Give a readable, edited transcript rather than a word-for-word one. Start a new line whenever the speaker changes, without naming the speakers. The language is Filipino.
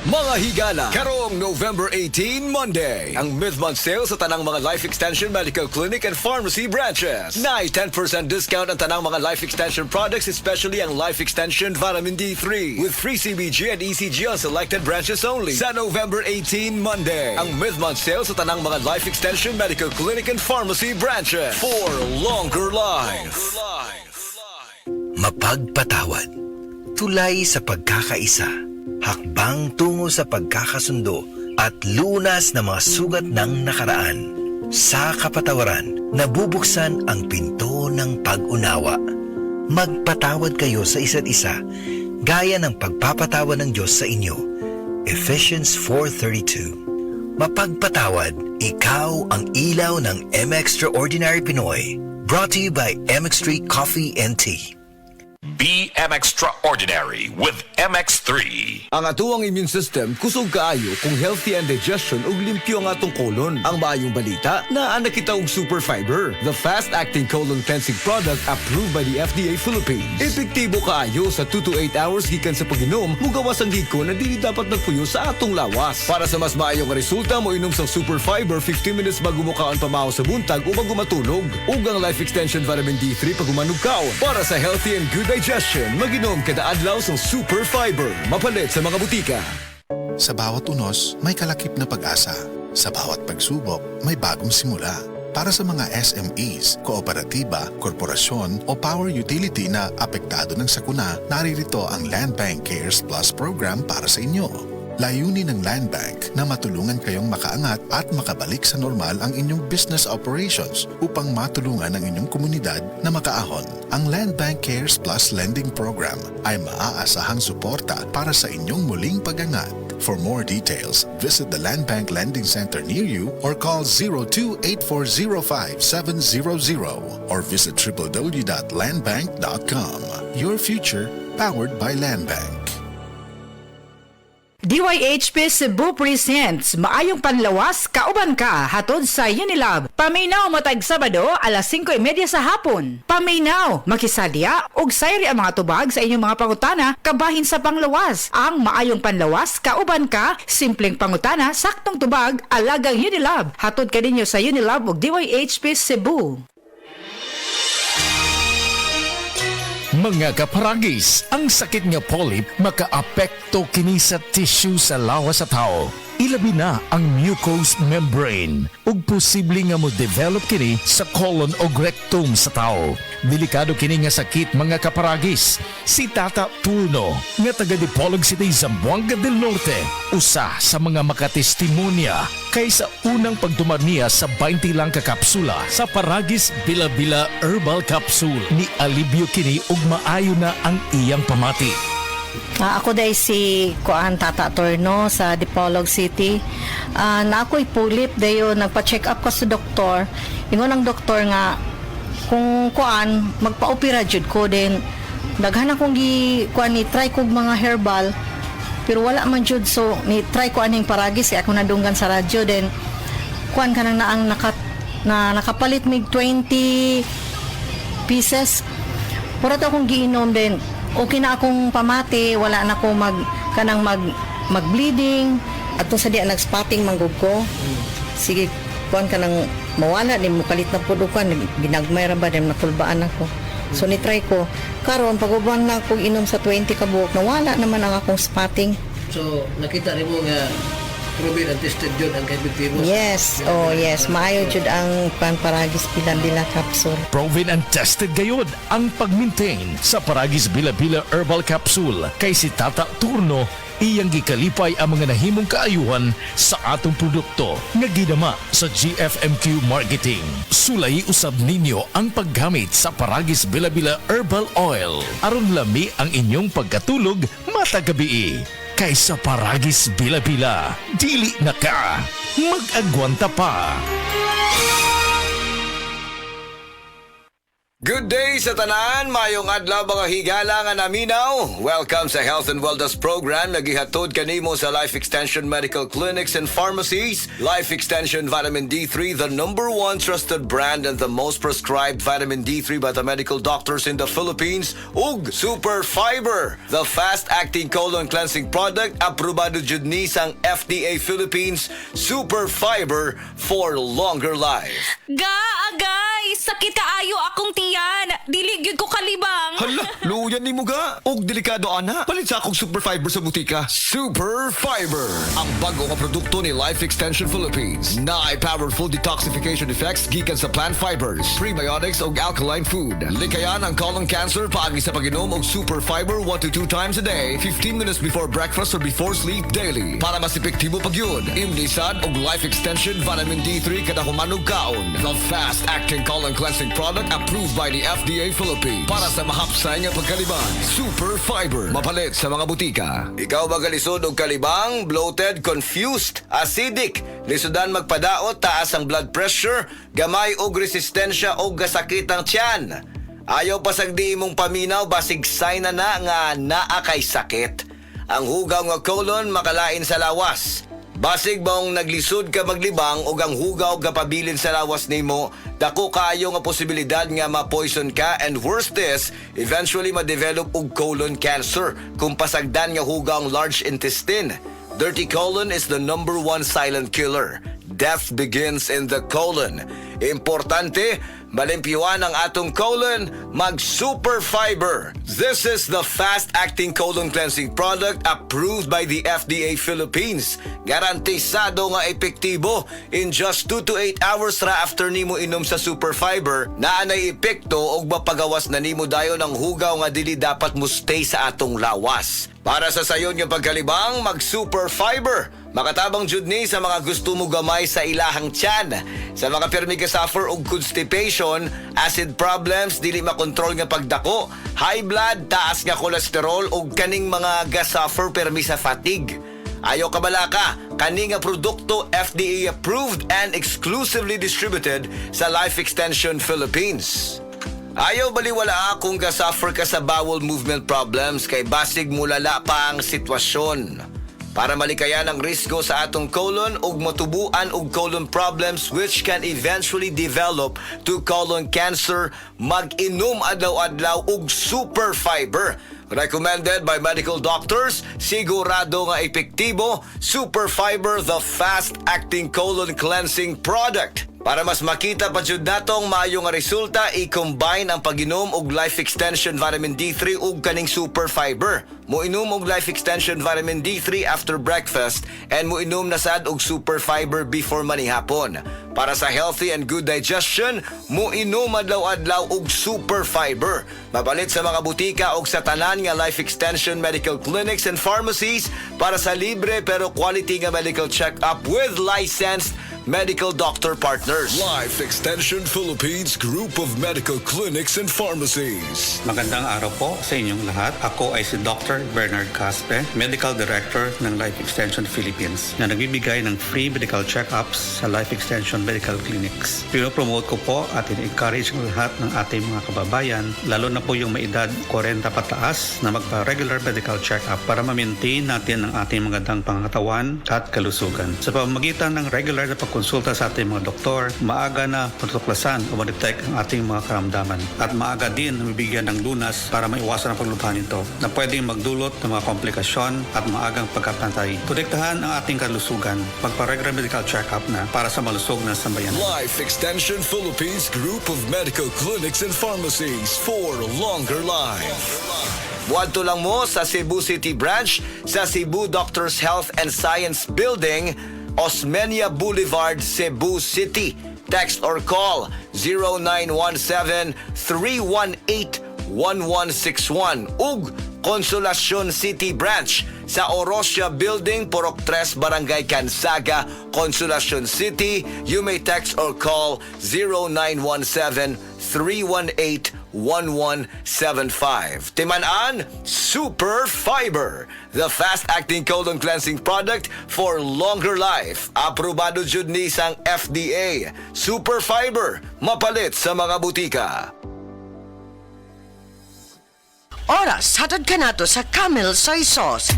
Mga higala, karong November 18, Monday, ang mid-month sale sa tanang mga Life Extension Medical Clinic and Pharmacy branches. Na 10% discount ang tanang mga Life Extension products, especially ang Life Extension Vitamin D3 with free CBG and ECG on selected branches only. Sa November 18, Monday, ang mid-month sale sa tanang mga Life Extension Medical Clinic and Pharmacy branches for longer life.
Mapagpatawad, tulay sa pagkakaisa, hakbang tungo sa pagkakasundo at lunas ng mga sugat ng nakaraan. Sa kapatawaran, nabubuksan ang pinto ng pag-unawa. Magpatawad kayo sa isa't isa, gaya ng pagpapatawad ng Diyos sa inyo. Ephesians 4:32. Mapagpatawad, ikaw ang ilaw ng M-Extraordinary Pinoy. Brought to you by M-Extra Coffee and Tea.
Be M-Extraordinary with MX3.
Ang atuang immune system kusog kaayo kung healthy and digestion ug limpyo ang atong colon. Ang maayong balita, naa na kita og Super Fiber, the fast-acting colon cleansing product approved by the FDA Philippines. Epektibo kaayo sa 2 to 8 hours gikan sa pag-inom, mugawas ang giko na dili dapat nagpuyo sa atong lawas. Para sa mas maayong resulta, mo inom sa Super Fiber 15 minutes bago mo kaon pamahaw sa buntag o bago matulog. Ug ang Life Extension Vitamin D3 pag umanugkaon. Para sa healthy and good digestion, mag-inom kada adlaw sa Super Fiber. Mapalit sa mga butika.
Sa bawat unos, may kalakip na pag-asa. Sa bawat pagsubok, may bagong simula. Para sa mga SMEs, kooperatiba, korporasyon o power utility na apektado ng sakuna, naririto ang Land Bank Cares Plus program para sa inyo. Layunin ng Land Bank na matulungan kayong makaangat at makabalik sa normal ang inyong business operations upang matulungan ang inyong komunidad na makaahon. Ang Land Bank Cares Plus Lending Program ay maaasahang suporta para sa inyong muling pag-angat. For more details, visit the Land Bank Lending Center near you or call 02-8405-700 or visit www.landbank.com. Your future powered by Land Bank.
DYHP Cebu presents Maayong Panlawas, Kauban Ka, hatod sa Unilab. Paminaw matag Sabado, alas 5:30 sa hapon. Paminaw, makisadya, ug sayri ang mga tubag sa inyong mga pangutana, kabahin sa panglawas. Ang Maayong Panlawas, Kauban Ka, simpleng pangutana, saktong tubag, alagang Unilab. Hatod ka ninyo sa Unilab ug DYHP Cebu.
Mga kaparagis, ang sakit nga polyp makaapekto kini sa tissue sa lawas sa tao. Ilabi na ang mucous membrane ug posible nga mo-develop kini sa colon o rectum sa tao. Delikado kini nga sakit mga kaparagis. Si Tata Turno nga taga Dipolog City, Zamboanga del Norte, usa sa mga makatestimonya kaysa unang pagdumar niya sa 20 lang ka kapsula sa Paragis Bila-Bila Herbal Capsule. Ni alibyo kini ug maayo na ang iyang pamati.
Ako dahil si Tata Torno sa Dipolog City. Na ako'y pulip dayo nagpa-check up ko sa doktor. Ingon ang doktor nga kung magpa-opera jud ko din. Daghan akong ni try kog mga herbal pero wala man jud, so ni try ko aning Paragis kaya ako nadunggan sa radyo din. Kanang naang nakapalit mig 20 pieces. Pura to akong giinom din. Okay na akong pamati, wala na ako mag-bleeding. At sa diya nag-spotting manggug ko. Sige, kuan ka nang mawala, di mo kalit na po dukan, ginagmay ra ba, di natulbaan ako. So ni-try ko. Karon pag-uban na akong inom sa 20 ka buok, nawala naman ang akong spotting.
So nakita rin mo nga proven and tested yun ang kaibitivos.
Yes, yes. Maayo jud ang Paragis Bila-Bila Capsule.
Proven and tested gayud ang pag-maintain sa Paragis Bila-Bila Herbal Capsule. Kay si Tata Turno, iyang gikalipay ang mga nahimong kaayuhan sa atong produkto nga gidama sa GFMQ Marketing. Sulay usab ninyo ang paggamit sa Paragis Bila-Bila Herbal Oil aron lami ang inyong pagkatulog matag gabi. Kaysa Paragis Bila-Bila, dili na ka mag-agwanta pa.
Good day sa tanan, mayong adlaw mga higala nga naminaw. Welcome sa Health and Wellness Program na gihatod kanimo sa Life Extension Medical Clinics and Pharmacies. Life Extension Vitamin D3, the #1 trusted brand and the most prescribed vitamin D3 by the medical doctors in the Philippines. Ug Super Fiber, the fast-acting colon cleansing product aprobado jud ni sang FDA Philippines. Super Fiber for longer life.
Agay! Sakit kaayo akong tiyan! Dili gyud ko kalibang!
Hala, luyan ni mo ga. Og delikado ana. Palit sa akong Super Fiber sa butika. Super Fiber, ang bago nga produkto ni Life Extension Philippines. Na ay powerful detoxification effects gikan sa plant fibers, prebiotics og alkaline food. Likayan ang colon cancer paagi sa pag-inom og Super Fiber 1 to 2 times a day, 15 minutes before breakfast or before sleep daily. Para mas epektibo pag yun, imlisad og Life Extension Vitamin D3 kada humanog kaon. The fast-acting colon cleansing product approved by the FDA Philippines. Para sa mahapsay nga pagkalibang, Super Fiber. Mapalit sa mga butika. Ikaw ba kalisod og kalibang, bloated, confused, acidic, lisudan magpadaot, taas ang blood pressure, gamay og resistensya og gasakit ang tiyan? Ayaw pasagdi imong paminaw, basig sign na nga naa kay sakit. Ang hugaw nga colon makalain sa lawas. Basig baong naglisod ka maglibang o ang hugaw kapabilin sa lawas nimo, dako kaayo nga posibilidad nga ma-poison ka, and worse this, eventually ma-develop og colon cancer kung pasagdan nga hugaw ang large intestine. Dirty colon is the #1 silent killer. Death begins in the colon. Importante, malimpyuan ang atong colon, mag-Super Fiber. This is the fast-acting colon cleansing product approved by the FDA Philippines. Garantisado nga epektibo. In just 2 to 8 hours ra after nimo inom sa Super Fiber, naanay epekto og mapagawas na nimo dayon ang hugaw nga dili dapat mo stay sa atong lawas. Para sa sayon nga pagkalibang, mag-Super Fiber. Makatabang jud ni sa mga gusto mo gamay sa ilahang tiyan. Sa mga permi ka suffer og constipation, acid problems, dili makontrol nga pagdako, high blood, taas nga kolesterol ug kaning mga ga-suffer permi sa fatigue. Ayo kabalaka, kani nga produkto FDA approved and exclusively distributed sa Life Extension Philippines. Ayaw baliwala kung ga-suffer ka sa bowel movement problems kay basig mulala pa ang sitwasyon. Para malikayan ang risgo sa atong colon ug matubuan og colon problems which can eventually develop to colon cancer, mag-inom adlaw-adlaw og Super Fiber. Recommended by medical doctors, sigurado nga epektibo, Super Fiber, the fast-acting colon cleansing product. Para mas makita pa jud natong maayo nga resulta, i-combine ang pag-inom og Life Extension Vitamin D3 ug kaning Super Fiber. Moinom og Life Extension Vitamin D3 after breakfast and moinom na sad og Super Fiber before manihapon. Para sa healthy and good digestion, moinom adlaw-adlaw og Super Fiber. Mabalit sa mga butika og sa tanan nga Life Extension Medical Clinics and Pharmacies para sa libre pero quality nga medical check-up with licensed medical doctor partners. Life Extension Philippines Group of Medical Clinics and Pharmacies.
Magandang araw po sa inyong lahat. Ako ay si Dr. Bernard Caspe, Medical Director ng Life Extension Philippines, na nagbibigay ng free medical check-ups sa Life Extension Medical Clinics. Pinopromote ko po at in-encourage ang lahat ng ating mga kababayan, lalo na po yung may edad 40 pataas, na magpa-regular medical check-up para ma-maintain natin ang ating magandang pangatawan at kalusugan. Sa pamamagitan ng regular na pagkonsulta sa ating mga doktor, maaga na matutuklasan o ma-detect ang ating mga karamdaman at maaga din mabibigyan ng lunas para maiwasan ang paglubhan nito na pwedeng magdulot ng mga komplikasyon at maagang pagkapantay. Protektahan ang ating kalusugan, magpa-regular medical check-up na para sa malusog na sambayanan.
Life Extension Philippines Group of Medical Clinics and Pharmacies for longer life. Wadto lang mo sa Cebu City Branch sa Cebu Doctors Health and Science Building, Osmeña Boulevard, Cebu City. Text or call 0917-318-1161 ug Consolacion City Branch sa Orosia Building, Purok 3, Barangay Cansaga, Consolacion City. You may text or call 0917-318-1175. Timan-an, Super Fiber, the fast-acting colon cleansing product for longer life. Aprobado jud ni sang FDA. Super Fiber, mapalit sa mga butika.
oras hatod kanato sa Camel Soy Sauce.